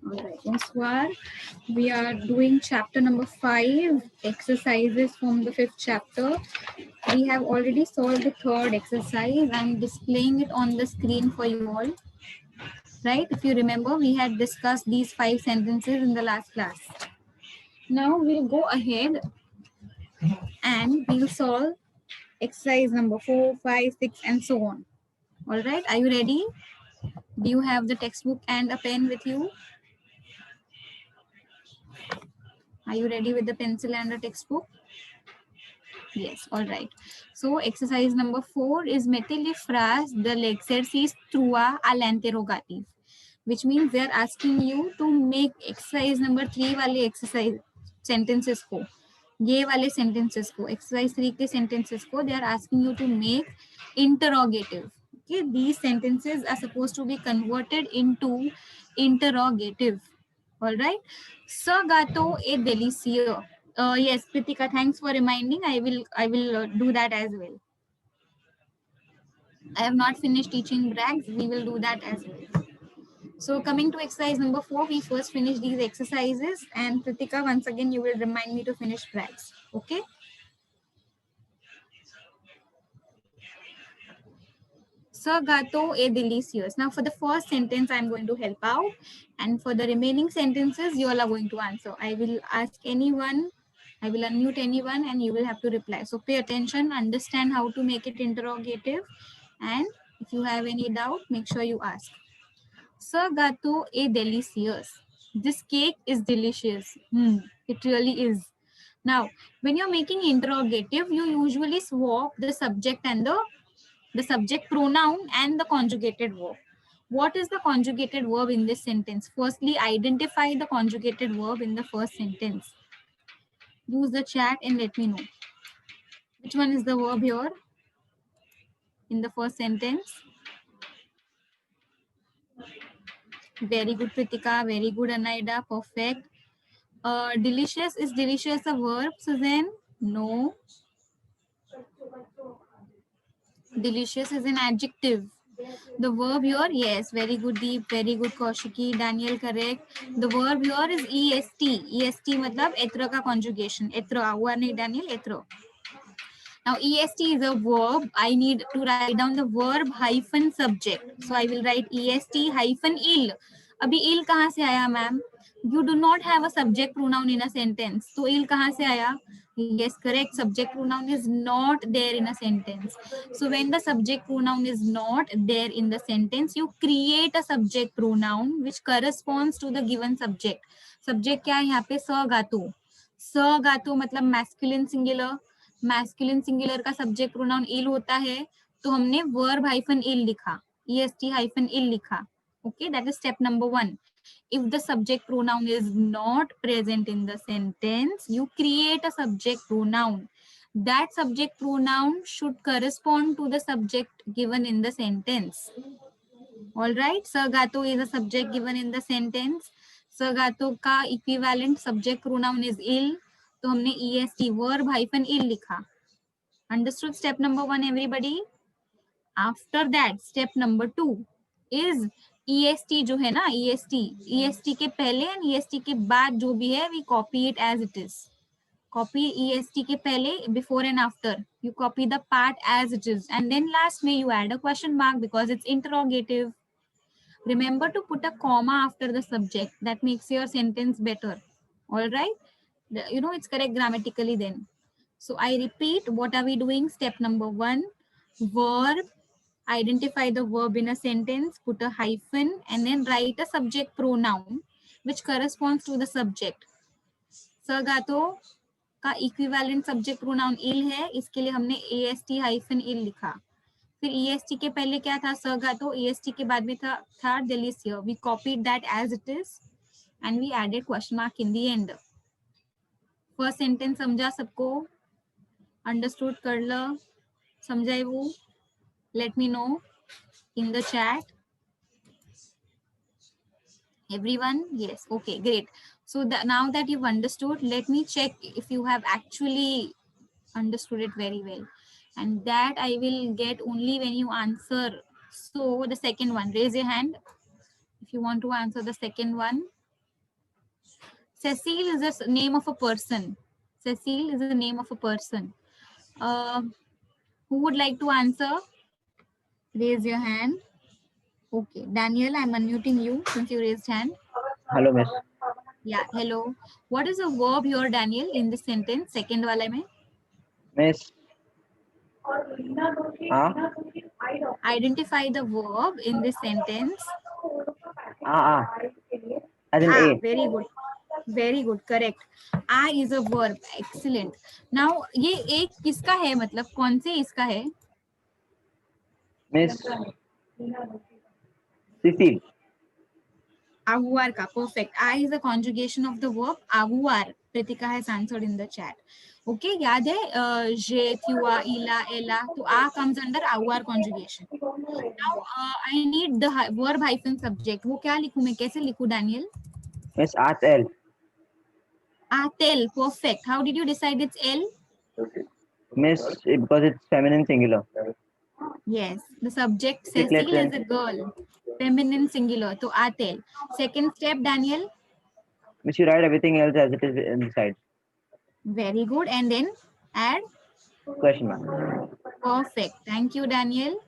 All right, bonsoir. We are doing chapter number 5, exercises from the 5th chapter. We have already solved the third exercise. I'm displaying it on the screen for you all. Right? If you remember, we had discussed these 5 sentences in the last class. Now we'll go ahead and we'll solve exercise number 4, 5, 6, and so on. All right, are you ready? Do you have the textbook and a pen with you? Are you ready with the pencil and a textbook? Yes, all right. So exercise number 4 is mettez les phrases de l'exercice 3 à l'interrogatif, which means they are asking you to make exercise number 3 वाले exercise sentences को, ये वाले sentences को, exercise 3 के sentences को, they are asking you to make interrogative. Okay, these sentences are supposed to be converted into interrogative. All right. Ce gâteau est délicieux. Yes, Pritika, thanks for reminding. I will do that as well. I have not finished teaching brags. We will do that as well. So coming to exercise number 4, we first finish these exercises, and Pritika, once again, you will remind me to finish brags. Okay. Ce gâteau est délicieux. Now for the first sentence, I'm going to help out, and for the remaining sentences, you all are going to answer. I will ask anyone, I will unmute anyone, and you will have to reply. So pay attention, understand how to make it interrogative, and if you have any doubt, make sure you ask. Ce gâteau est délicieux. This cake is delicious. It really is. Now, when you're making interrogative, you usually swap the subject and the subject pronoun and the conjugated verb. What is the conjugated verb in this sentence? Firstly, identify the conjugated verb in the first sentence. Use the chat and let me know. Which one is the verb here in the first sentence? Very good, Pritika. Very good, Anaida. Perfect. Delicious, is delicious a verb, Suzanne? No. Delicious is an adjective. The verb here, yes, very good, Deep, very good, Kaushiki, Daniel, correct. The verb here is est. Est matlab etra ka conjugation. Etra, हुआ नहीं Daniel, etra. Now est is a verb. I need to write down the verb hyphen subject. So I will write est hyphen il. अभी il कहाँ से आया ma'am? You do not have a subject pronoun in a sentence. तो il कहाँ से आया? Yes, correct. Subject pronoun is not there in a sentence. So when the subject pronoun is not there in the sentence, you create a subject pronoun which corresponds to the given subject. Subject क्या है यहाँ पे? स गातु. स गातु मतलब masculine singular. Masculine singular का subject pronoun इल होता है, तो हमने वर्ब हाइफन इल लिखा, est हाइफन इल लिखा. Okay, that is step number 1. If the subject pronoun is not present in the sentence, you create a subject pronoun. That subject pronoun should correspond to the subject given in the sentence. All right, Sagato is a subject given in the sentence. Sagato का equivalent subject pronoun is il. तो हमने est verb hyphen il लिखा. Understood step number 1 everybody? After that step number 2 is est जो है ना, est के पहले and est के बाद जो भी है we copy it as it is. Copy est के पहले, before and after. You copy the part as it is, and then last में you add a question mark because it's interrogative. Remember to put a comma after the subject. That makes your sentence better. All right? You know it's correct grammatically then. So I repeat, what are we doing? Step number 1, verb. Identify the verb in a sentence, put a hyphen, and then write a subject pronoun which corresponds to the subject. Sagato का equivalent subject pronoun il है, इसके लिए हमने est hyphen il लिखा. फिर est के पहले क्या था? सगातो. est के बाद में था delicious. We copied that as it is and we added question mark in the end. First sentence समझा सबको? Understood कर लो? समझाए वो? Let me know in the chat. Everyone? Yes. Okay, great. So now that you've understood, let me check if you have actually understood it very well. And that I will get only when you answer. So the second one, raise your hand if you want to answer the second one. Cecile is the name of a person. Cecile is the name of a person. Who would like to answer? Raise your hand. Okay, Daniel, I'm unmuting you since you raised hand. Hello, miss. Yeah, hello. What is a verb here, Daniel, in this sentence? Second wala mein. Miss. Identify the verb in this sentence. As in A. Very good. Very good. Correct. I is a verb. Excellent. Now, ये एक किसका है मतलब कौन से इसका है? Miss. Cecile. Avoir ka. Perfect. I is the conjugation of the verb avoir. Pritika has answered in the chat. Okay, याद है je, tua, ila, ella. तो a comes under avoir conjugation. Now I need the verb hyphen subject. वो क्या लिखूं मैं? कैसे लिखूं Daniel? Miss Atel. Atel. Perfect. How did you decide it's L? Miss, because it's feminine singular. Yes. The subject Cecile is a girl. Feminine singular. So Atel. Second step, Daniel. Miss, you write everything else as it is inside. Very good. And then add? Question mark. Perfect. Thank you, Daniel.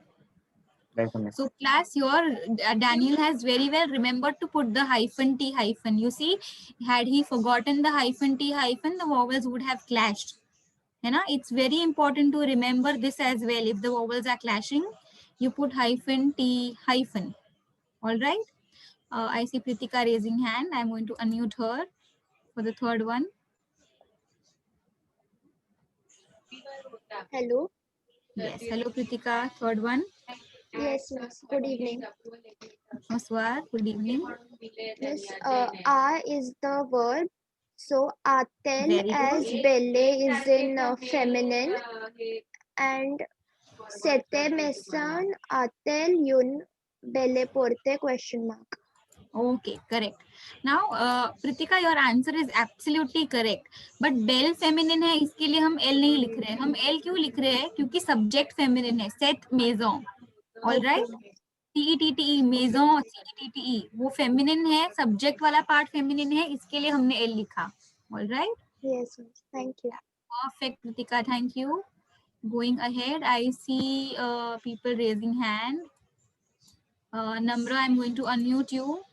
Welcome. So class, your Daniel has very well remembered to put the hyphen T hyphen. You see, had he forgotten the hyphen T hyphen, the vowels would have clashed. You know, it's very important to remember this as well. If the vowels are clashing, you put hyphen T hyphen. All right. I see Pritika raising hand. I'm going to unmute her for the third one. Hello. Yes. Hello, Pritika. Third one. Yes, miss. Good evening. Maswar. Good evening. Miss, A is the verb. So, atel Very as good. belle is in feminine. And sete mesan atel yun belle porte question mark. Okay, correct. Now, Pritika, your answer is absolutely correct. But bell feminine है, इसके लिए हम L नहीं लिख रहे हैं. हम L क्यों लिख रहे हैं? क्योंकि subject feminine है. Set maison. All right. CETTE maison CETTE वो feminine है. Subject वाला part feminine है. इसके लिए हमने L लिखा. All right. Yes, miss. Thank you. Perfect, Pritika. Thank you. Going ahead, I see people raising hand. Namra, I'm going to unmute you.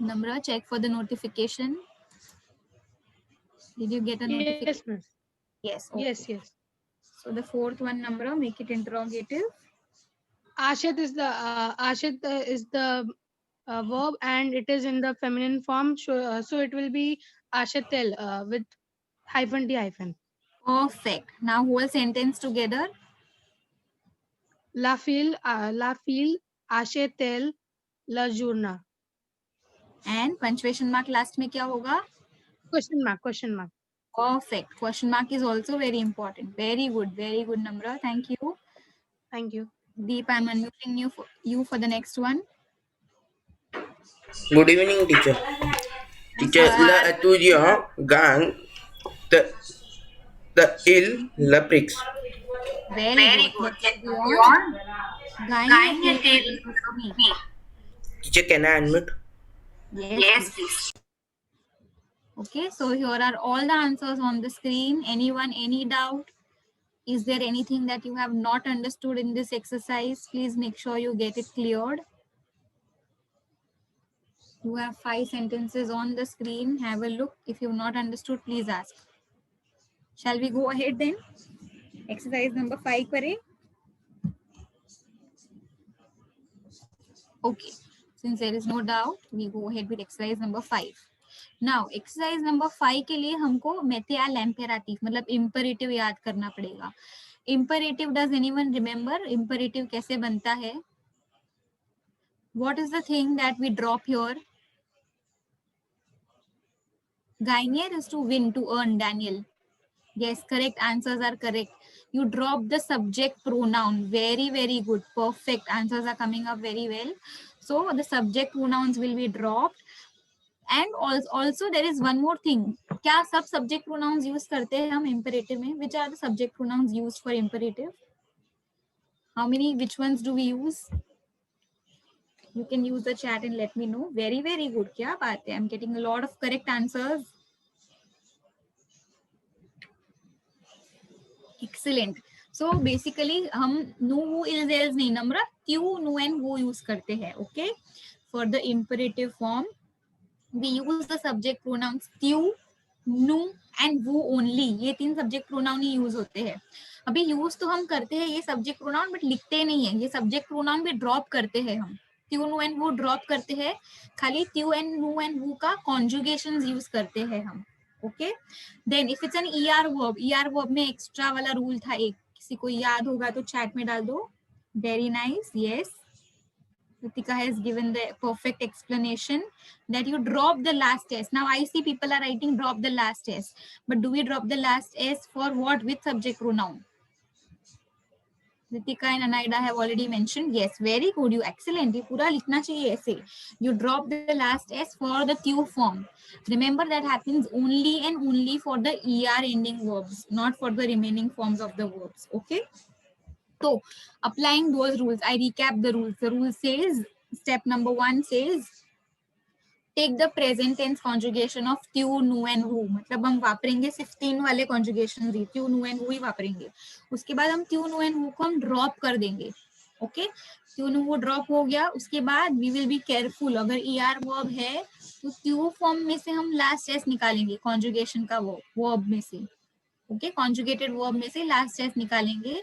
Namra, check for the notification. Did you get a notification? Yes, miss. Yes. Okay. Yes. So the fourth one, Namra, make it interrogative. Ashit is the verb and it is in the feminine form. So it will be Ashatel with hyphen T hyphen. Perfect. Now whole sentence together. La fille Ashatel la journée. And punctuation mark last में क्या होगा? Question mark. Perfect. Question mark is also very important. Very good, Namra. Thank you. Thank you. Deep, I'm unmuting you for the next one. Good evening, teacher. Teacher, la étudiant gagne the il la prix. Very good. Gagne Teacher, can I unmute? Yes, please. Okay, so here are all the answers on the screen. Anyone, any doubt? Is there anything that you have not understood in this exercise? Please make sure you get it cleared. You have 5 sentences on the screen. Have a look. If you've not understood, please ask. Shall we go ahead then? Exercise number 5 kare. Okay. Since there is no doubt, we go ahead with exercise number 5. Now, exercise number 5 के लिए हमको मेथियल imperative मतलब imperative याद करना पड़ेगा. Imperative, does anyone remember? Imperative कैसे बनता है? What is the thing that we drop here? Gagner is to win, to earn, Daniel. Yes, correct. Answers are correct. You drop the subject pronoun. Very, very good. Perfect. Answers are coming up very well. So the subject pronouns will be dropped. And also there is one more thing. क्या सब subject pronouns use करते हैं हम imperative में? Which are the subject pronouns used for imperative? How many, which ones do we use? You can use the chat and let me know. Very, very good. क्या बात है? I'm getting a lot of correct answers. Excellent. So basically हम no, who, is, else नहीं नम्रा, tue, nu and who use करते हैं. Okay. For the imperative form, we use the subject pronouns tue, nu and who only. ये तीन subject pronoun ही use होते हैं. अभी use तो हम करते हैं ये subject pronoun, but लिखते नहीं है. ये subject pronoun भी drop करते हैं हम. tue, nu and who drop करते हैं. खाली tue and nu and who का conjugations use करते हैं हम. Okay. Then if it's an ER verb में extra वाला rule था एक, किसी को याद होगा तो chat में डाल दो. Very nice. Yes. Ritika has given the perfect explanation that you drop the last S. Now I see people are writing drop the last S. But do we drop the last S for what? With subject pronoun? Ritika and Anaida have already mentioned. Yes, very good. You excellent. ये पूरा लिखना चाहिए ऐसे. You drop the last S for the tue form. Remember that happens only and only for the ER ending verbs, not for the remaining forms of the verbs. Okay. So, applying those rules, I recap the rules. The rule says, step number 1 says, take the present tense conjugation of tue, nu and who. मतलब हम वापरेंगे सिर्फ 3 वाले conjugations he, tue, nu and who ही वापरेंगे. उसके बाद हम tue, nu and who को हम drop कर देंगे. Okay? tue, nu, who drop हो गया. उसके बाद we will be careful. अगर ER verb है, तो tue form में से हम last S निकालेंगे conjugation का verb में से. Okay? Conjugated verb में से last S निकालेंगे.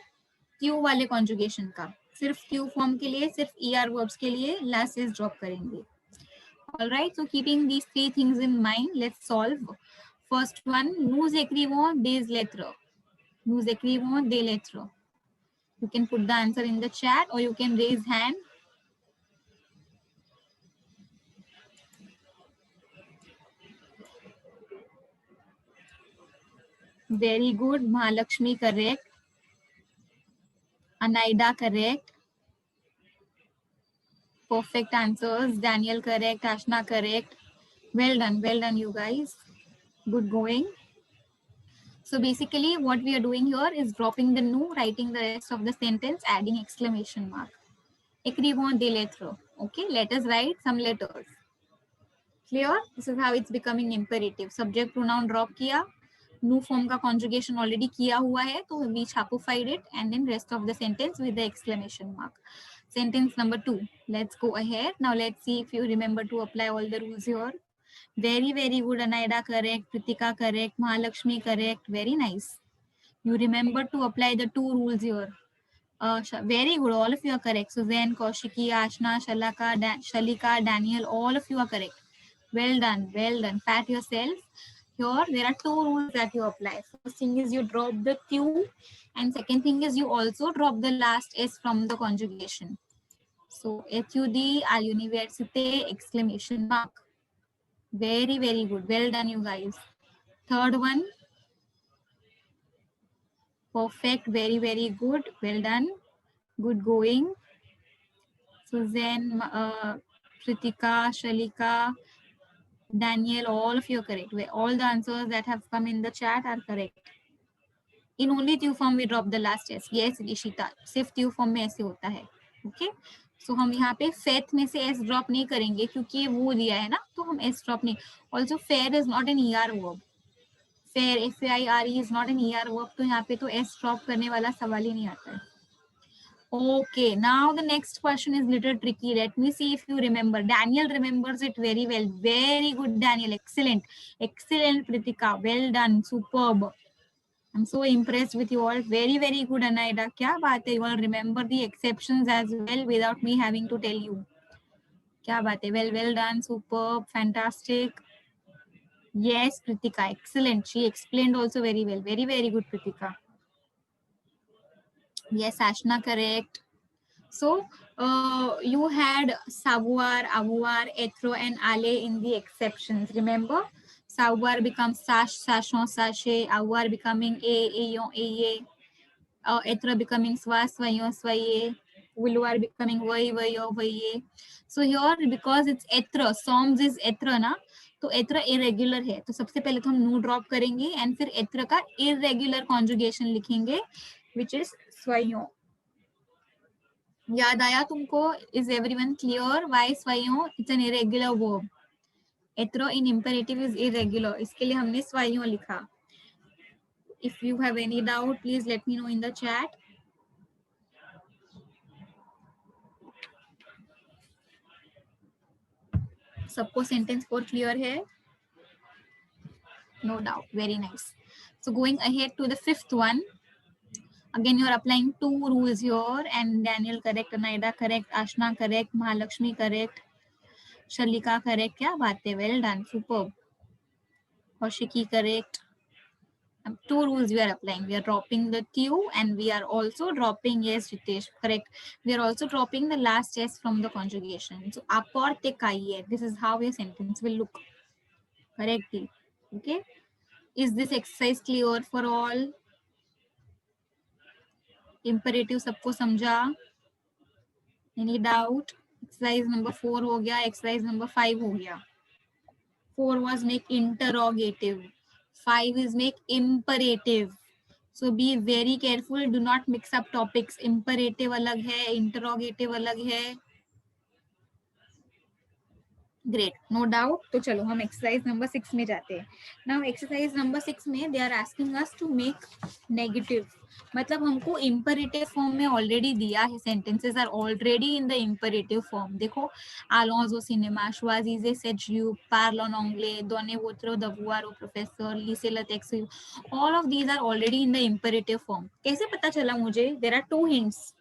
tue वाले conjugation का. सिर्फ tue form के लिए, सिर्फ ER verbs के लिए last S drop करेंगे. All right, so keeping these 3 things in mind, let's solve. First one, nous écrivons des lettres. Nous écrivons des lettres. You can put the answer in the chat or you can raise hand. Very good. Mahalakshmi correct. Anaida correct. Perfect answers. Daniel correct. Ashna correct. Well done you guys. Good going. So basically what we are doing here is dropping the nu, writing the rest of the sentence, adding exclamation mark. Écrivons des lettres. Okay, let us write some letters. Clear? This is how it's becoming imperative. Subject pronoun drop किया, nu form का conjugation already किया हुआ है, तो we chapofied it and then rest of the sentence with the exclamation mark. Sentence number 2. Let's go ahead. Now let's see if you remember to apply all the rules here. Very, very good. Anaida correct. Pritika correct. Mahalakshmi correct. Very nice. You remember to apply the 2 rules here. Very good. All of you are correct. So Zen, Kaushiki, Ashna, Shalika, Daniel, all of you are correct. Well done. Well done. Pat yourself. Here, there are 2 rules that you apply. First thing is you drop the tue, and second thing is you also drop the last S from the conjugation. So, étude à l'université, exclamation mark. Very, very good. Well done, you guys. Third one. Perfect. Very, very good. Well done. Good going. So, Zen, Kritika, Shalika, Daniel, all of you are correct. All the answers that have come in the chat are correct. In only tue form we drop the last S. Yes, Ishita. सिर्फ tue form में ऐसे होता है. Okay. So हम यहाँ पे faith में से S drop नहीं करेंगे क्योंकि वो दिया है ना, तो हम S drop नहीं. Also fair is not an ER verb. Fair, F-A-I-R-E is not an ER verb, तो यहाँ पे तो S drop करने वाला सवाल ही नहीं आता है. Okay, now the next question is little tricky. Let me see if you remember. Daniel remembers it very well. Very good, Daniel. Excellent. Excellent, Pritika. Well done. Superb. I'm so impressed with you all. Very, very good, Anaida. Kya baat hai? You all remember the exceptions as well without me having to tell you. Kya baat hai? Well done. Superb. Fantastic. Yes, Pritika. Excellent. She explained also very well. Very, very good, Pritika. Yes, Ashna, correct. So, you had savoir, avoir, être, and aller in the exceptions. Remember? Savoir becomes sache, sachon, sache. Avoir becoming ayant, ayez. Être becoming soi, soyons, soyez. Vouloir becoming voy, voyons, voyez. So here, because it's être, soms is être ना, तो être irregular है. तो सबसे पहले तो हम nu drop करेंगे and फिर être का irregular conjugation लिखेंगे, which is soyons. याद आया तुमको? Is everyone clear? वाई स्वाइयों इट्स एन इरेगुलर वर्ब. एत्रो इन इम्पेरेटिव इज इरेगुलर, इसके लिए हमने स्वाइयों लिखा. If you have any doubt, please let me know in the chat. सबको sentence 4 clear है? No doubt. Very nice. So going ahead to the fifth one. Again, you are applying 2 rules here, and Daniel correct, Anaida correct, Ashna correct, Mahalakshmi correct, Shalika correct. क्या बात है? Well done. Superb. Kaushiki correct. 2 rules we are applying. We are dropping the Q and we are also dropping, yes, Jitesh, correct. We are also dropping the last S from the conjugation. So, aporte kaiye. This is how your sentence will look. Correctly. Okay. Is this exercise clear for all? Imperative सबको समझा? Any doubt? Exercise number 4 हो गया. Exercise number 5 हो गया. 4 was make interrogative. 5 is make imperative. So be very careful. Do not mix up topics. Imperative अलग है, interrogative अलग है. Great, no doubt. तो चलो हम exercise number 6 में जाते हैं. Now exercise number 6 में they are asking us to make negative. मतलब हमको imperative form में already दिया है. Sentences are already in the imperative form. देखो, allons au cinéma, choisissez cette jupe, parle en anglais, donnez votre devoir au professeur, lisez le texte. All of these are already in the imperative form. कैसे पता चला मुझे? There are 2 hints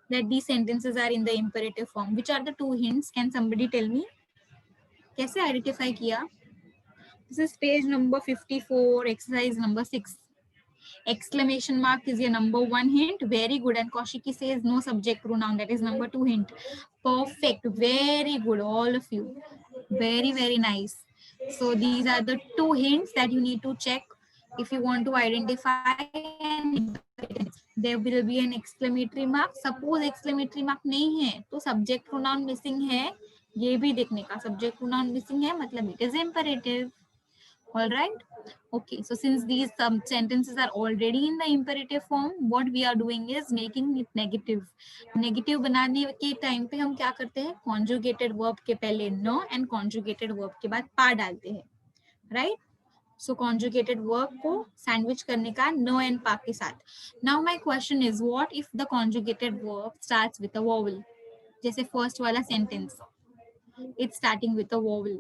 that these sentences are in the imperative form. Which are the 2 hints? Can somebody tell me? कैसे identify किया? This is page number 54, exercise number 6. Exclamation mark is your number 1 hint. Very good. And Kaushiki says no subject pronoun. That is number 2 hint. Perfect. Very good, all of you. Very, very nice. So these are the 2 hints that you need to check if you want to identify an imperative. There will be an exclamatory mark. Suppose exclamatory mark नहीं है, तो subject pronoun missing है. ये भी देखने का. Subject pronoun missing है, मतलब it is imperative. All right. Okay, so since these sentences are already in the imperative form, what we are doing is making it negative. Negative बनाने के time पे हम क्या करते हैं? Conjugated verb के पहले no and conjugated verb के बाद pa डालते हैं, right? So conjugated verb को sandwich करने का no and pa के साथ. Now my question is, what if the conjugated verb starts with a vowel? जैसे first वाला sentence, it's starting with a vowel.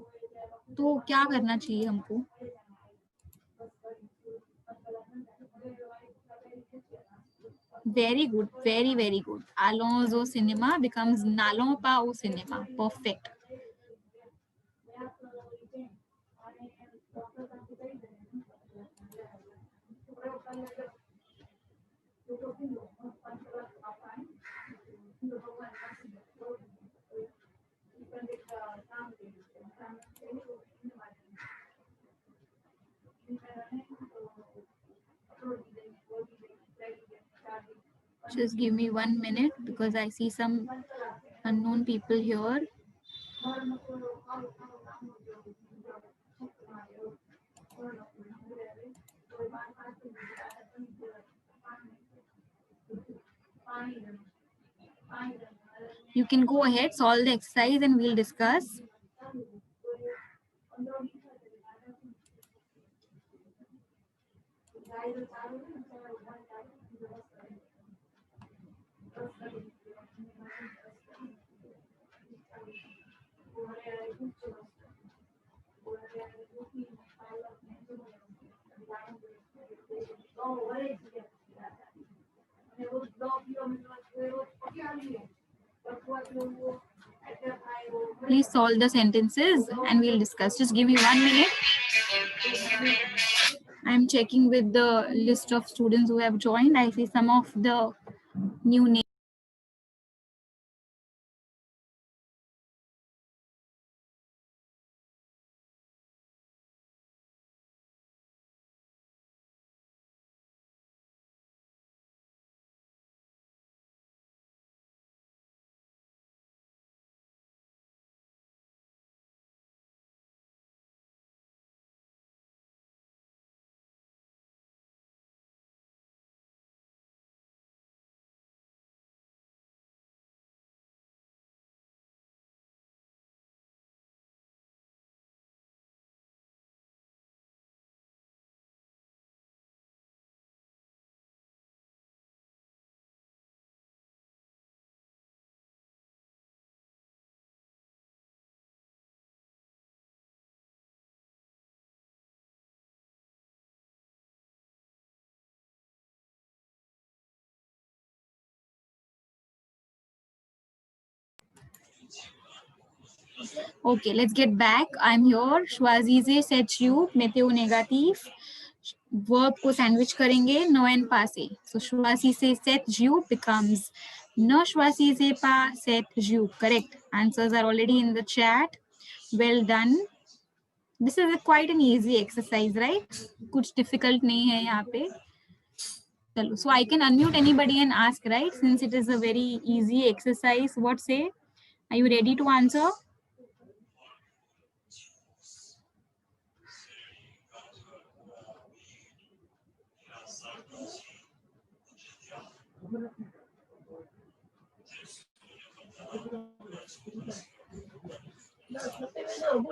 तो क्या करना चाहिए हमको? Very good, very, very good. Allons au cinéma becomes n'allons pas au cinéma. Perfect. Just give me 1 minute because I see some unknown people here. You can go ahead, solve the exercise and we'll discuss. Please solve the sentences and we'll discuss. Just give me 1 minute. I'm checking with the list of students who have joined. I see some of the new names. Okay, let's get back. I'm here. Schwazize said tube, meteo negative. Verb को sandwich करेंगे no and pas से. So Schwazi से set tube becomes no Schwazi से pa set tube. Correct. Answers are already in the chat. Well done. This is quite an easy exercise, right? कुछ difficult नहीं है यहाँ पे. चलो. So I can unmute anybody and ask, right? Since it is a very easy exercise. What say? Are you ready to answer?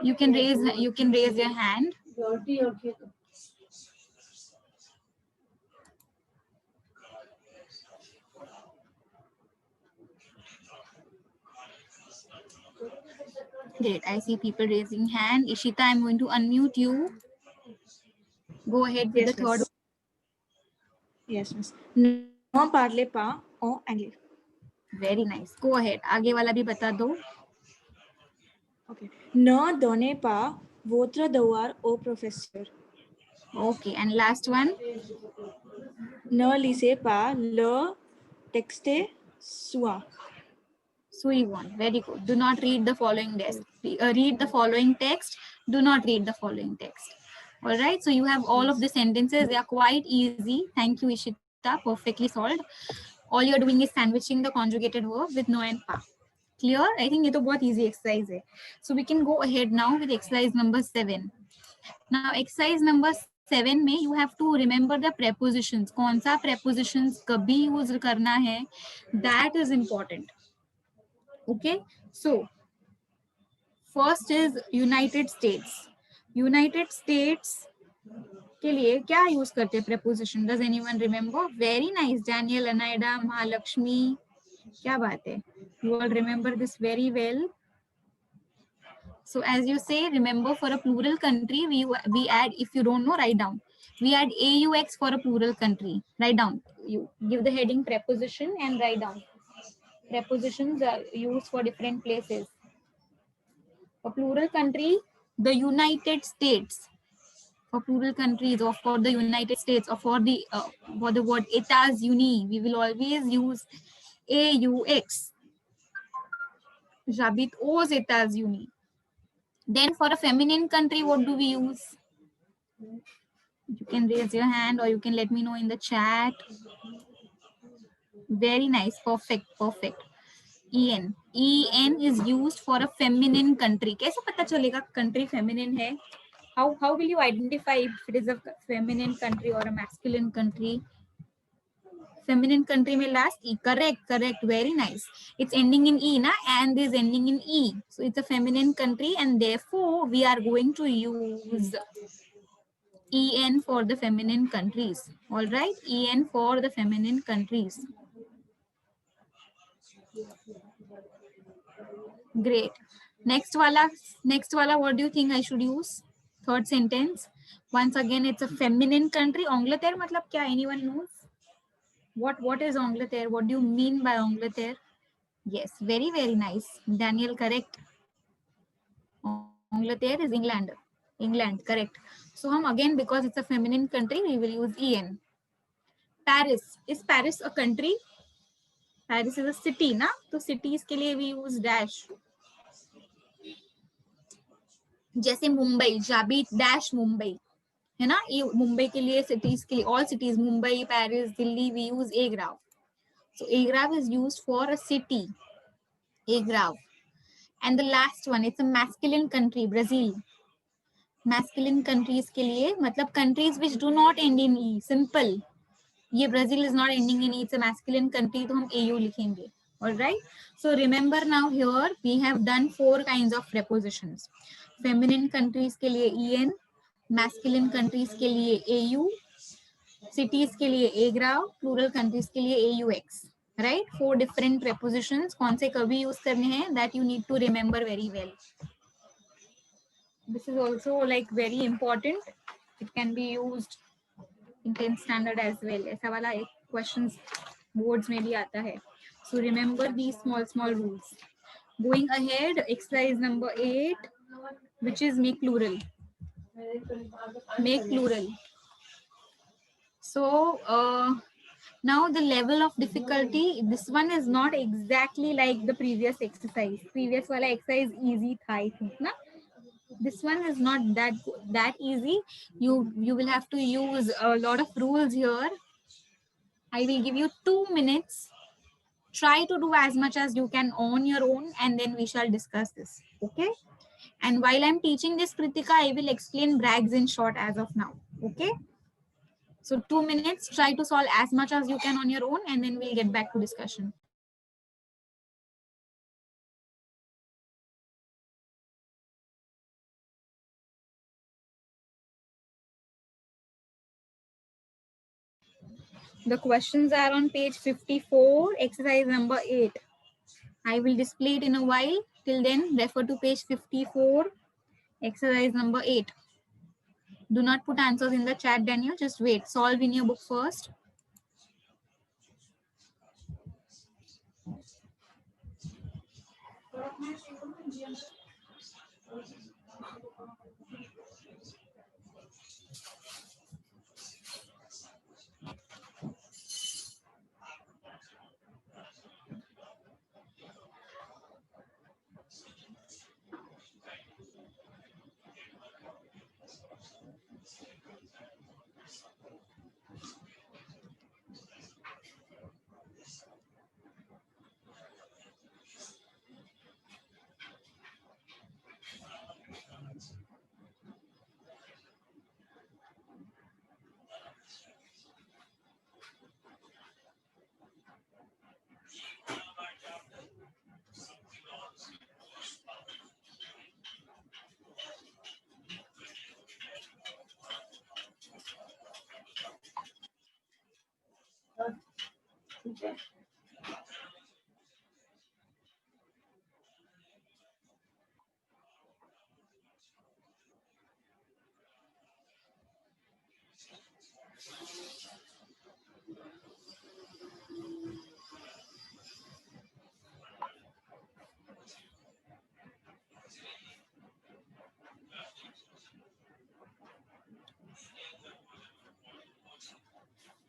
You can raise your hand. Great, I see people raising hand. Ishita, I'm going to unmute you. Go ahead with Yes, the third. miss. Yes, miss. Non parler pas en anglais. Very nice. Go ahead. आगे वाला भी बता दो. Okay. Ne donnez pas votre devoir au professeur. Okay, and last one. Ne lisez pas le texte soit. Sui one. Very good. Do not read the following text. Read the following text. Do not read the following text. All right. So you have all of the sentences. They are quite easy. Thank you, Ishita. Perfectly solved. All you're doing is sandwiching the conjugated verb with no and pa. Clear? I think ये तो बहुत easy exercise है. So we can go ahead now with exercise number 7. Now exercise number 7 में you have to remember the prepositions. कौन सा prepositions कभी use करना है, that is important. Okay, so first is United States. United States के लिए क्या use करते हैं preposition? Does anyone remember? Very nice, Daniel, Anaida, Mahalakshmi. क्या बात है? You all remember this very well. So as you say, remember for a plural country, we add, if you don't know, write down. We add AUX for a plural country. Write down. You give the heading preposition and write down. Prepositions are used for different places. For plural country, the United States. For plural countries or for the United States or for the word États-Unis, we will always use AUX. J'habite aux États-Unis. Then for a feminine country, what do we use? You can raise your hand or you can let me know in the chat. Very nice. Perfect. Perfect. EN. EN is used for a feminine country. कैसे पता चलेगा country feminine है? How will you identify if it is a feminine country or a masculine country? Feminine country में last E. Correct. Correct. Very nice. It's ending in E, na? And is ending in E. So it's a feminine country and therefore we are going to use EN for the feminine countries. All right. EN for the feminine countries. Great. Next wala, what do you think I should use? Third sentence. Once again, it's a feminine country. Angleterre matlab kya? Anyone knows? What is Angleterre? What do you mean by Angleterre? Yes, very, very nice. Daniel, correct. Angleterre is England. England, correct. So again, because it's a feminine country, we will use EN. Paris. Is Paris a country? Paris is a city, na? So cities के लिए we use dash. जैसे Mumbai, j'habite dash Mumbai, है ना? ये मुंबई के लिए cities के लिए all cities, Mumbai, Paris, Delhi, we use agrav. So agrav is used for a city. Agrav. And the last one, it's a masculine country, Brazil. Masculine countries के लिए मतलब countries which do not end in E. Simple. ये Brazil is not ending in E. It's a masculine country, तो हम AU लिखेंगे. All right. So remember now here we have done 4 kinds of prepositions. Feminine countries के लिए EN, masculine countries के लिए AU, cities के लिए agrav, plural countries के लिए AUX. Right? 4 different prepositions. कौन से कभी use करने हैं? That you need to remember very well. This is also like very important. It can be used in 10th standard as well. ऐसा वाला एक questions boards में भी आता है. So remember these small rules. Going ahead, exercise number 8, which is make plural. Make plural. So now the level of difficulty, this one is not exactly like the previous exercise. Previous wala exercise easy tha, I think, na? This one is not that easy. You will have to use a lot of rules here. I will give you 2 minutes. Try to do as much as you can on your own, and then we shall discuss this. Okay? And while I'm teaching this, Kritika, I will explain Bragg's in short as of now. Okay? So 2 minutes, try to solve as much as you can on your own, and then we'll get back to discussion. The questions are on page 54, exercise number 8. I will display it in a while. Till then, refer to page 54, exercise number 8. Do not put answers in the chat, Daniel. Just wait. Solve in your book first.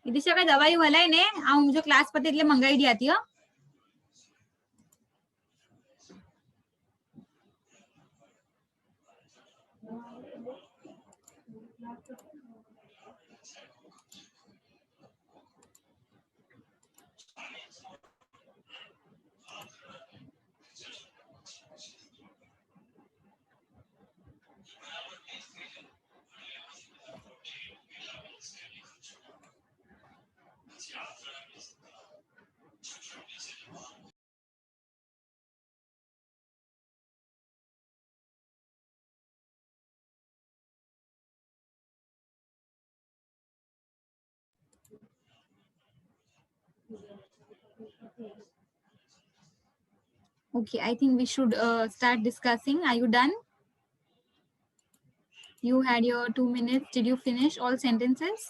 इदिशा का दवाई वाला है ने आ मुझे class पते એટલે મંગાઈ દી આતી હો Okay, I think we should start discussing. Are you done? You had your 2 minutes. Did you finish all sentences?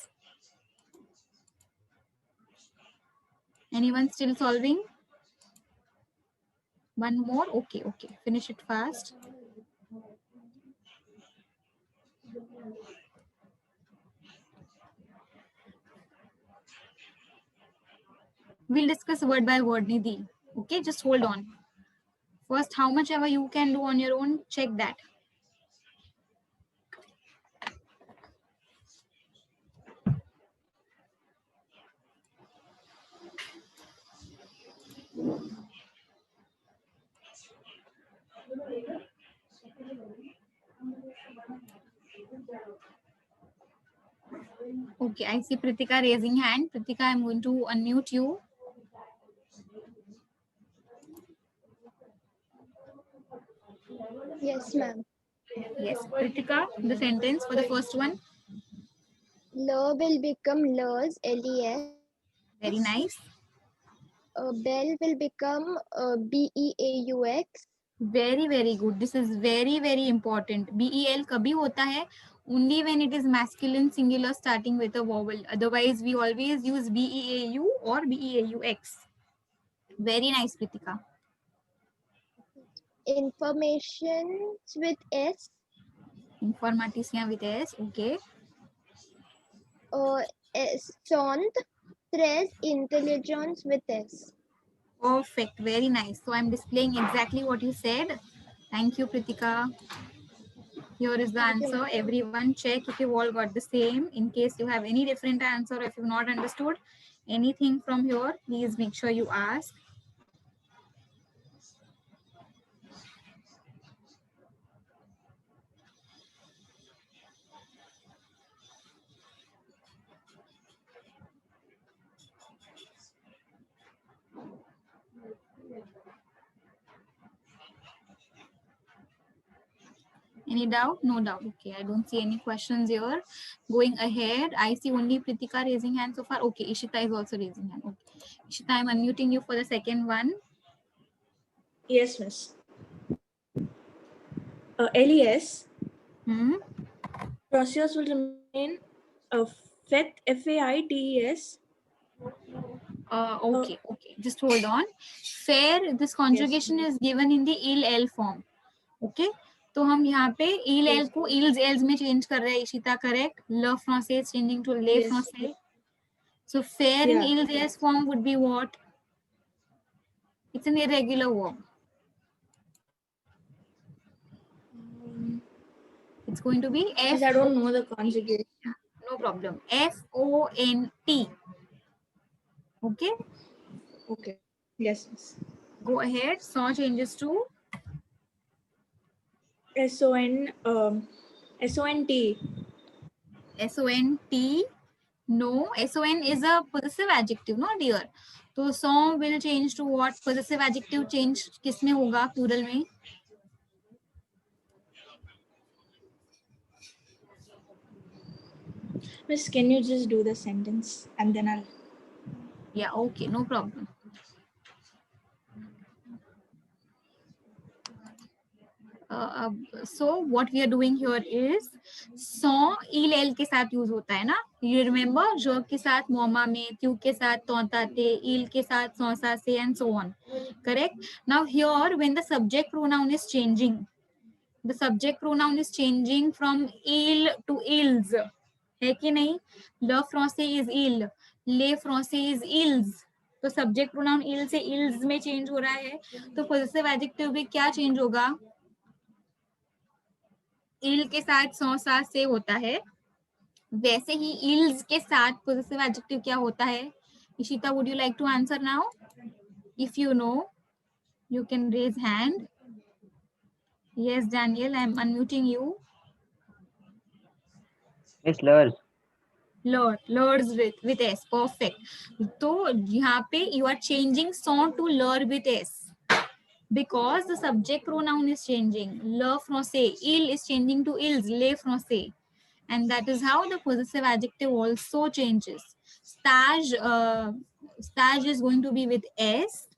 Anyone still solving? One more? Okay, okay. Finish it fast. We'll discuss word by word, Nidhi. Okay, just hold on. First, how much ever you can do on your own, check that. Okay, I see Pritika raising hand. Pritika, I'm going to unmute you. Yes, ma'am. Yes, Pritika, the sentence for the first one. L will become LES, LES. Very nice. Bell will become BEAUX. Very, very good. This is very, very important. BEL kabhi hota hai only when it is masculine singular starting with a vowel. Otherwise, we always use BEAU or BEAUX. Very nice, Pritika. informations with S. Informatician with S. Okay. Sont, tres, intelligence with S. Perfect. Very nice. So I'm displaying exactly what you said. Thank you, Pritika. Here is the Thank you, answer. ma'am. Everyone check if you all got the same. In case you have any different answer, or if you've not understood anything from here, please make sure you ask. Any doubt? No doubt. Okay, I don't see any questions here. Going ahead, I see only Pritika raising hand so far. Okay, Ishita is also raising hand. Okay, Ishita, I'm unmuting you for the second one. Yes, miss. LES procedures will remain FAIT, FAITES. Okay. Just hold on. Fair, this conjugation is given in the il form. Okay. तो हम यहाँ पे il Yes. को ils els में change कर रहे हैं. Ishita correct. Le français is changing to le Yes. français. So fair Yeah. in ils els form would be what? It's an irregular verb. It's going to be Miss, I don't know the conjugation. No problem. FONT. Okay. Okay. Yes, miss. Go ahead. Saw changes to SON, SONT. SONT. No, SON is a possessive adjective, no dear. So song will change to what? Possessive adjective change किसमें होगा plural में? Miss, can you just do the sentence and then I'll. Yeah, okay, no problem. So what we are doing here is saw il el के साथ use होता है ना. You remember verb के साथ मोमा में, त्यू के साथ तोताते, il के साथ सौसा से and so on. Correct. Now here when the subject pronoun is changing, the subject pronoun is changing from il to ils. है कि नहीं? Le français is il, les français is ils. तो subject pronoun il से ils में change हो रहा है. तो पॉजिटिव एडजेक्टिव भी क्या चेंज होगा? il के साथ सौसा से होता है. वैसे ही ils के साथ पॉजिटिव एडजेक्टिव क्या होता है? Ishita, would you like to answer now? If you know, you can raise hand. Yes, Daniel, I am unmuting you. Miss Lurs. Lurs with S. Perfect. तो यहाँ पे you are changing son to lur with S because the subject pronoun is changing. Le français, il is changing to ils, les français, and that is how the possessive adjective also changes. Stage is going to be with S.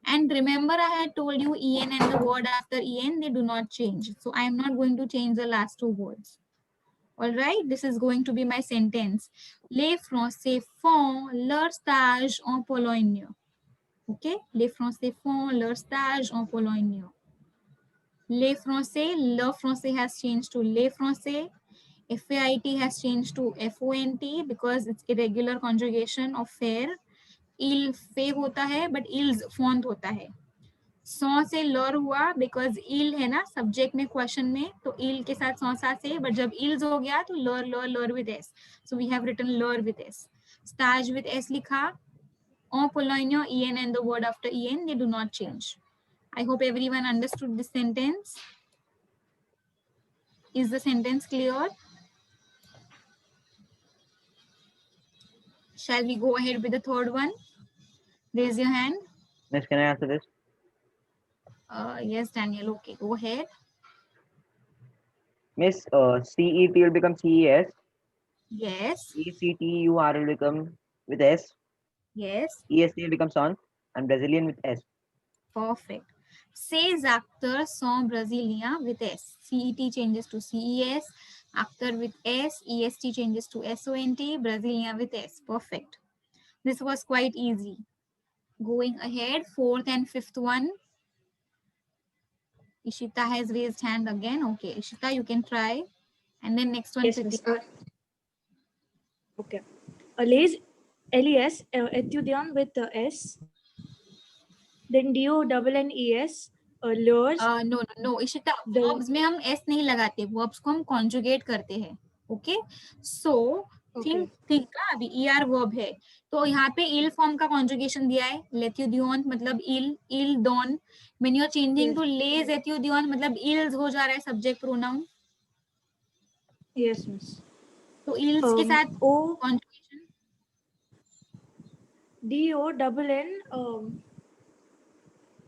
And remember, I had told you en and the word after en, they do not change. So I am not going to change the last two words. All right, this is going to be my sentence. Les Français font leur stage en Pologne. Okay, les Français font leur stage en Pologne. Les Français, le Français has changed to les Français. FAIT has changed to FONT because it's irregular conjugation of fair. Il fait होता है, but ils font होता है. सौ से लर हुआ because इल है ना सब्जेक्ट में क्वेश्चन में, तो इल के साथ सौसा से, बट जब इल्स हो गया तो लर लर लर with S, so we have written लर विद एस. स्टाज विद एस लिखा. En Pologne, en and the word after en, they do not change. I hope everyone understood this sentence. Is the sentence clear? Shall we go ahead with the third one? Raise your hand. Miss, can I answer this? Yes, Daniel. Okay, go ahead. Miss, CET will become CES. Yes. ECTUR will become with S. Yes. EST will become SON. And Brazilian with S. Perfect. Ces acteurs sont brésiliens with S. CET changes to CES. Actor with S. EST changes to SONT. Brazilian with S. Perfect. This was quite easy. Going ahead, fourth and fifth one. Ishita has raised hand again. Okay, Ishita, you can try. And then next one, Yes, miss. Pritika. Okay. Les, LES, Ethidion with S. Then DONNES, lures. No, Ishita, The- verbs में हम s नहीं लगाते, verbs को हम conjugate करते हैं. Okay, so Okay. think ना अभी er verb है, तो यहाँ पे il form का conjugation दिया है. Lethudion मतलब il don. When you are changing Yes. to les ethudion मतलब ils हो जा रहा है subject pronoun. Yes, miss. तो ils के साथ O conjugation.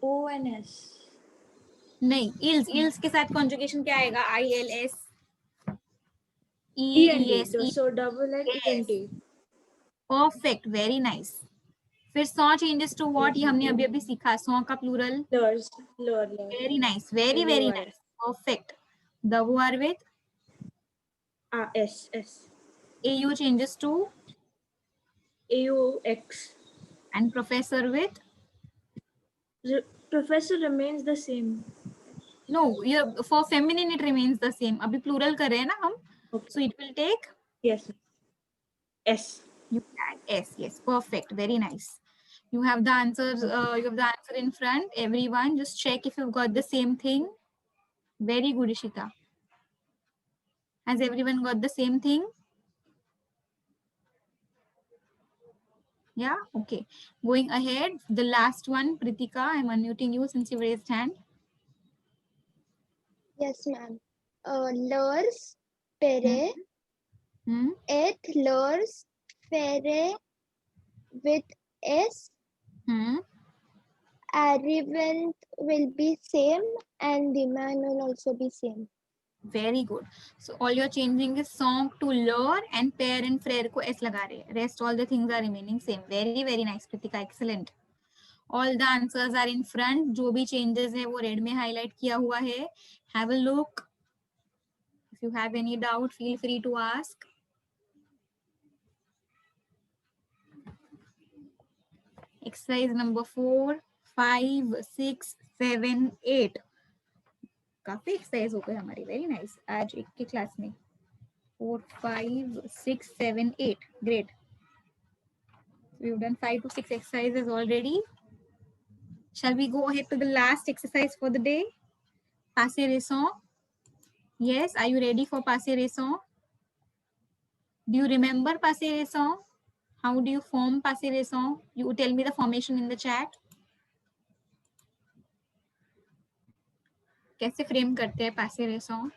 DONNONS. नहीं, ils के साथ conjugation क्या आएगा? ILS. ENT. So double N ENT. Perfect, very nice. फिर saw changes to what? ये हमने अभी सीखा. saw का plural. Lures. Lure. Very nice, very nice. Perfect. The word with S. AU changes to AUX. and professor with Professor remains the same. no. For feminine it remains the same. अभी plural कर रहे हैं ना हम. Okay. So it will take Yes. S. you add S. Yes, perfect, very nice. You have the answers. You have the answer in front. Everyone, just check if you've got the same thing. Very good, Ishita. Has everyone got the same thing? Yeah, okay. Going ahead, the last one, Pritika, I'm unmuting you since you raised hand. Yes, ma'am. Lures, pere, Hmm? eth, lures, fere with S. Hmm? Arrivant will be same and the man will also be same. Very good. So all you're changing is song to lure and pair and frere ko S लगा रहे हैं. Rest all the things are remaining same. Very nice, Pritika. Excellent. All the answers are in front. जो भी changes है वो red में highlight किया हुआ है. Have a look. If you have any doubt, feel free to ask. Exercise number 4, 5, 6, 7, 8. काफी exercise हो गए हमारी. Very nice. आज एक की क्लास में 4, 5, 6, 7, 8. Great. We've done 5 to 6 exercises already. Shall we go ahead to the last exercise for the day? Passé récent. Yes, are you ready for passé récent? Do you remember passé récent? How do you form passé récent? You tell me the formation in the chat. कैसे frame करते हैं passé récent?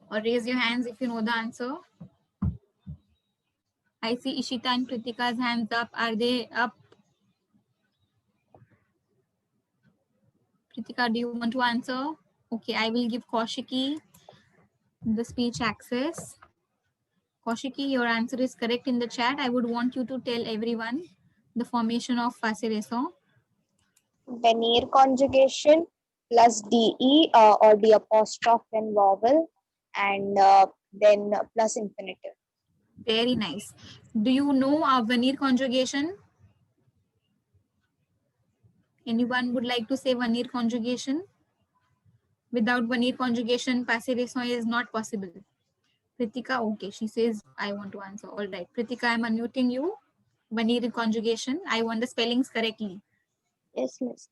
Or raise your hands if you know the answer. I see Ishita and Pritika's hands up. Are they up? Pritika, do you want to answer? Okay, I will give Kaushiki the speech access. Kaushiki, your answer is correct in the chat. I would want you to tell everyone the formation of passé récent. Veneer conjugation plus DE or the apostrophe and vowel, and then plus infinitive. Very nice. Do you know our Veneer conjugation? Anyone would like to say Veneer conjugation? Without Veneer conjugation, passé récent is not possible. Pritika, okay, she says, I want to answer. All right. Pritika, I'm unmuting you. Veneer conjugation. I want the spellings correctly. Yes, miss.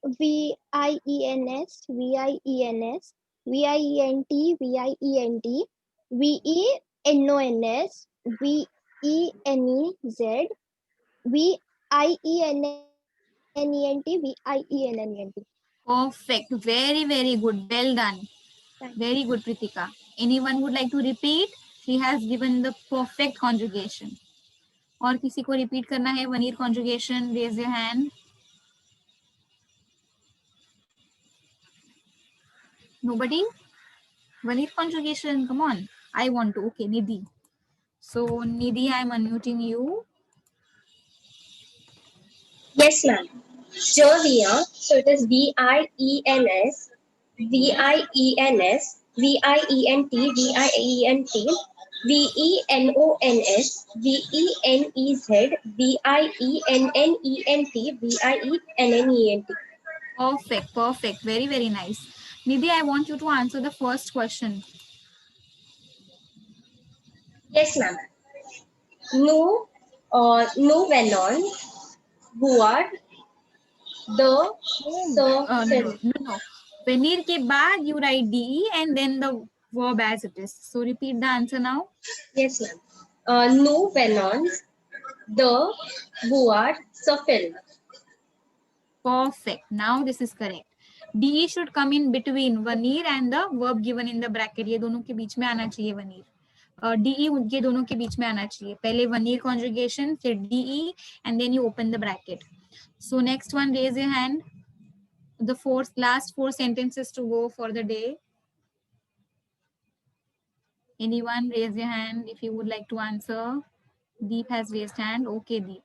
VIENS, VIENS, VIENT, VIENT, VENONS, VENEZ, VIENNENT, VIENNENT. Perfect. Very good. Well done. Very good, Pritika. Anyone would like to repeat? She has given the perfect conjugation. और किसी को repeat करना है Veneer conjugation? Raise your hand. Nobody? Veneer conjugation, come on. I want to. Okay, Nidhi. So, Nidhi, I'm unmuting you. Yes, ma'am. Jovial. So it is VIENS, VIENS, VIENT, VIENT, VENONS, VENEZ, VIENNENT, VIENNENT. Perfect, perfect. Very, very nice. Nidhi, I want you to answer the first question. Yes, ma'am. No, no venon, guar, the, No, surface. no. Veneer ke baad you write DE and then the verb as it is. So repeat the answer now. Yes, ma'am. No venons, the, guar, surface. Perfect. Now this is correct. DE should come in between veneer and the verb given in the bracket. ये दोनों के बीच में आना चाहिए veneer. DE ये दोनों के बीच में आना चाहिए. पहले veneer conjugation, फिर DE, and then you open the bracket. So next one, raise your hand. The last four sentences to go for the day. Anyone raise your hand if you would like to answer. Deep has raised hand. Okay, Deep.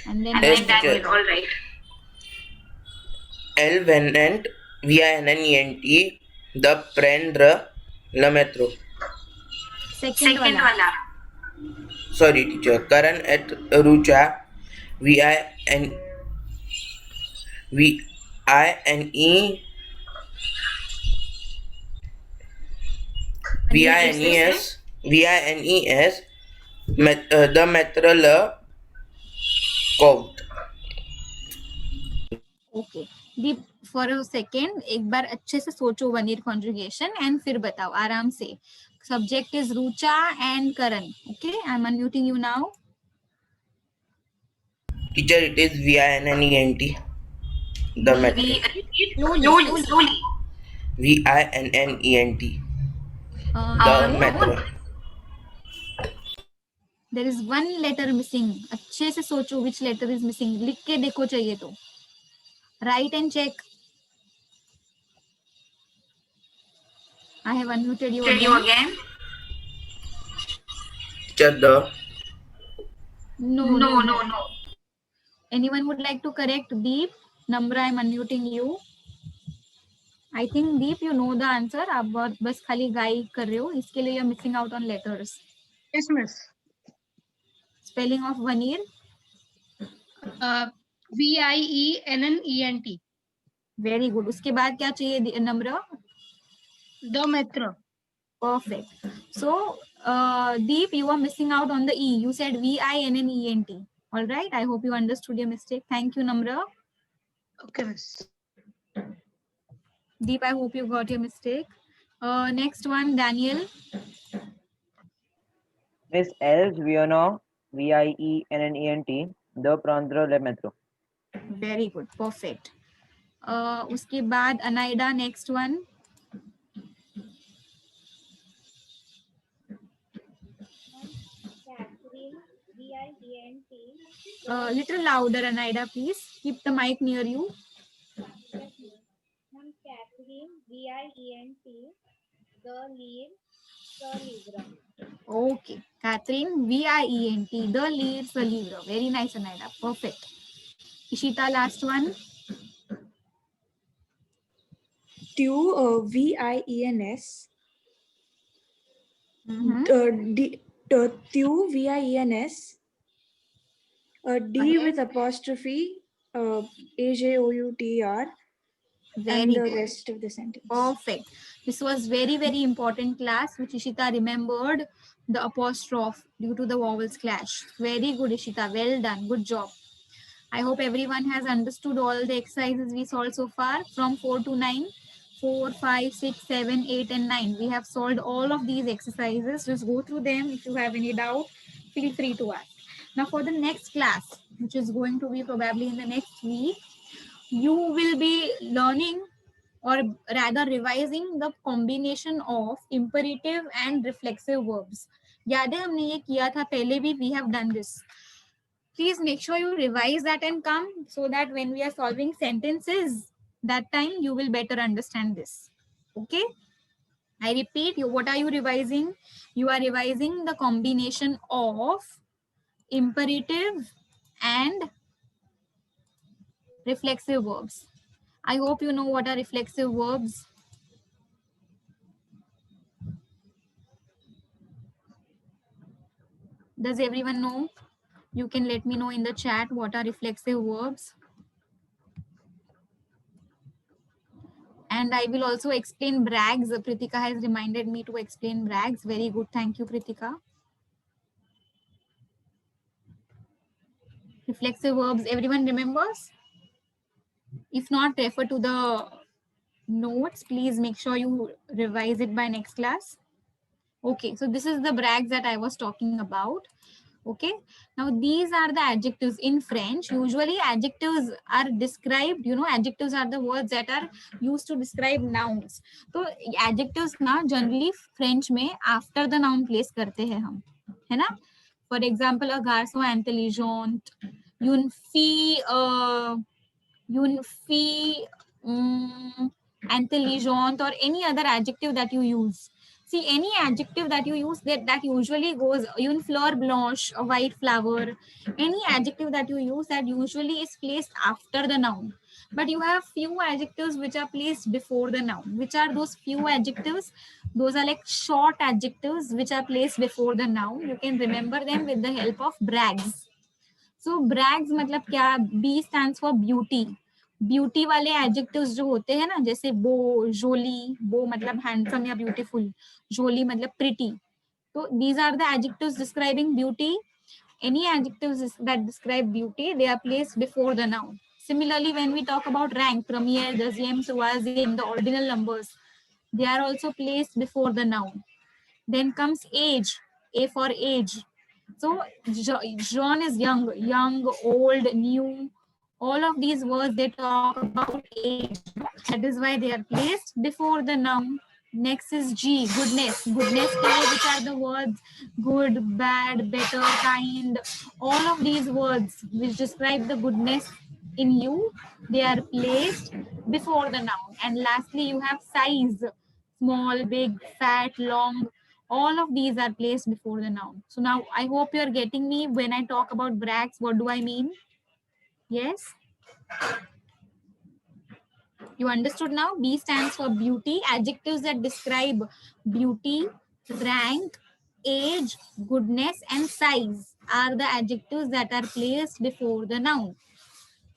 And then Yes, Daniel. teacher. All right. El venent, VINNENT, the prendre, le metro. Second wala. Sorry, teacher. Karan et Rucha, VIN, VINE, VINES, the metro le coat. Okay. Deep, for a second, एक बार अच्छे से सोचो veneer conjugation and फिर बताओ आराम से. Subject is Rucha and Karan. Okay, I'm unmuting you now. Teacher, it is VINNENT, the metro. Slowly. VINNENT, the No. metro. There is one letter missing. अच्छे से सोचो which letter is missing. लिख के देखो चाहिए तो. Write and check. I have unmuted you again. Teacher, the. No. Anyone would like to correct Deep? Namra, I'm unmuting you. I think Deep, you know the answer. आप बस खाली guide कर रहे हो. इसके लिए you're missing out on letters. Yes, miss. Spelling of veneer. VIENNENT. Very good. उसके बाद क्या चाहिए नम्रा? The metro. Perfect. So, Deep, you are missing out on the E. You said VINNENT. All right. I hope you understood your mistake. Thank you, Namra. Okay, miss. Deep, I hope you got your mistake. Next one, Daniel. Miss Els Viano, VIENNENT, the prendre le metro. Very good. Perfect. उसके बाद Anaida, next one. Catherine, VIENT. Little louder, Anaida, please. Keep the mic near you. Ma'am, Catherine, VIENT. The lead, the livre. Okay. Catherine, VIENT, the leads the livre. Very nice, Anaida. Perfect. Ishita, last one. Tu, VIENS. Mhm. Tu, VIENS. D with apostrophe, AJOUTR. Very And the good. rest of the sentence. Perfect. This was very, very important class, which Ishita remembered the apostrophe due to the vowels clash. Very good, Ishita. Well done. Good job. I hope everyone has understood all the exercises we solved so far from 4 to 9. 4, 5, 6, 7, 8, and 9. We have solved all of these exercises. Just go through them. If you have any doubt, feel free to ask. Now for the next class, which is going to be probably in the next week, you will be learning or rather revising the combination of imperative and reflexive verbs. याद है हमने ये किया था पहले भी. We have done this. Please make sure you revise that and come so that when we are solving sentences, that time you will better understand this. Okay? I repeat, what are you revising? You are revising the combination of imperative and reflexive verbs. I hope you know what are reflexive verbs. Does everyone know? You can let me know in the chat what are reflexive verbs. And I will also explain brags. Pritika has reminded me to explain brags. Very good. Thank you, Pritika. Reflexive verbs, everyone remembers? If not, refer to the notes. Please make sure you revise it by next class. Okay, so this is the brags that I was talking about. Okay, now these are the adjectives in French. Usually adjectives are described, adjectives are the words that are used to describe nouns. So adjectives na generally French में after the noun place करते हैं हम, है ना? For example, a garçon intelligent, une fille intelligent, or any other adjective that you use. See, any adjective that you use that usually goes, une fleur blanche, a white flower, any adjective that you use that usually is placed after the noun. But you have few adjectives which are placed before the noun. Which are those few adjectives? Those are like short adjectives which are placed before the noun. You can remember them with the help of brags. So brags मतलब क्या? B stands for beauty. Beauty वाले adjectives जो होते हैं ना, जैसे बो, जोली, बो मतलब हैंडसम या ब्यूटीफुल, जोली मतलब प्रिटी. तो these are the adjectives describing beauty. Any adjectives that describe beauty, they are placed before the noun. Similarly, when we talk about rank, premier, deuxième, troisième, the ordinal numbers, they are also placed before the noun. Then comes age, A for age. So John is young, old, new. All of these words, they talk about age. That is why they are placed before the noun. Next is G, goodness. Goodness, which are the words good, bad, better, kind. All of these words which describe the goodness in you, they are placed before the noun. And lastly, you have size, small, big, fat, long. All of these are placed before the noun. So now I hope you're getting me when I talk about brags. What do I mean? Yes? You understood now? B stands for beauty. Adjectives that describe beauty, rank, age, goodness, and size are the adjectives that are placed before the noun.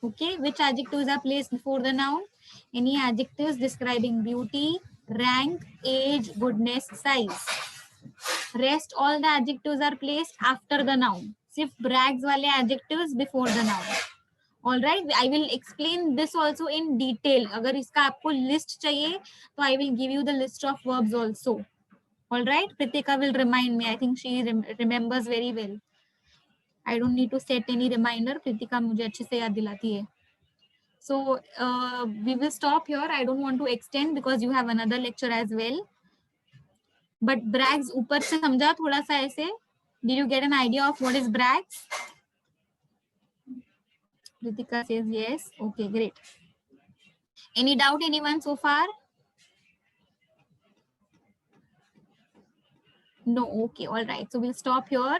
Okay, which adjectives are placed before the noun? Any adjectives describing beauty, rank, age, goodness, size. Rest all the adjectives are placed after the noun. Sif brags wale adjectives before the noun. All right, I will explain this also in detail. अगर इसका आपको list चाहिए, तो I will give you the list of verbs also. All right, Pritika will remind me. I think she remembers very well. I don't need to set any reminder. Pritika मुझे अच्छे से याद दिलाती है. So we will stop here. I don't want to extend because you have another lecture as well. But brags ऊपर से समझा थोड़ा सा ऐसे. Did you get an idea of what is brags? Ritika says yes. Okay, great. Any doubt, anyone so far? No, okay, all right. So we'll stop here.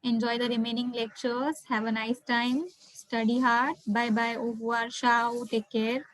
Enjoy the remaining lectures. Have a nice time. Study hard. Bye bye. Au revoir. Ciao. Take care.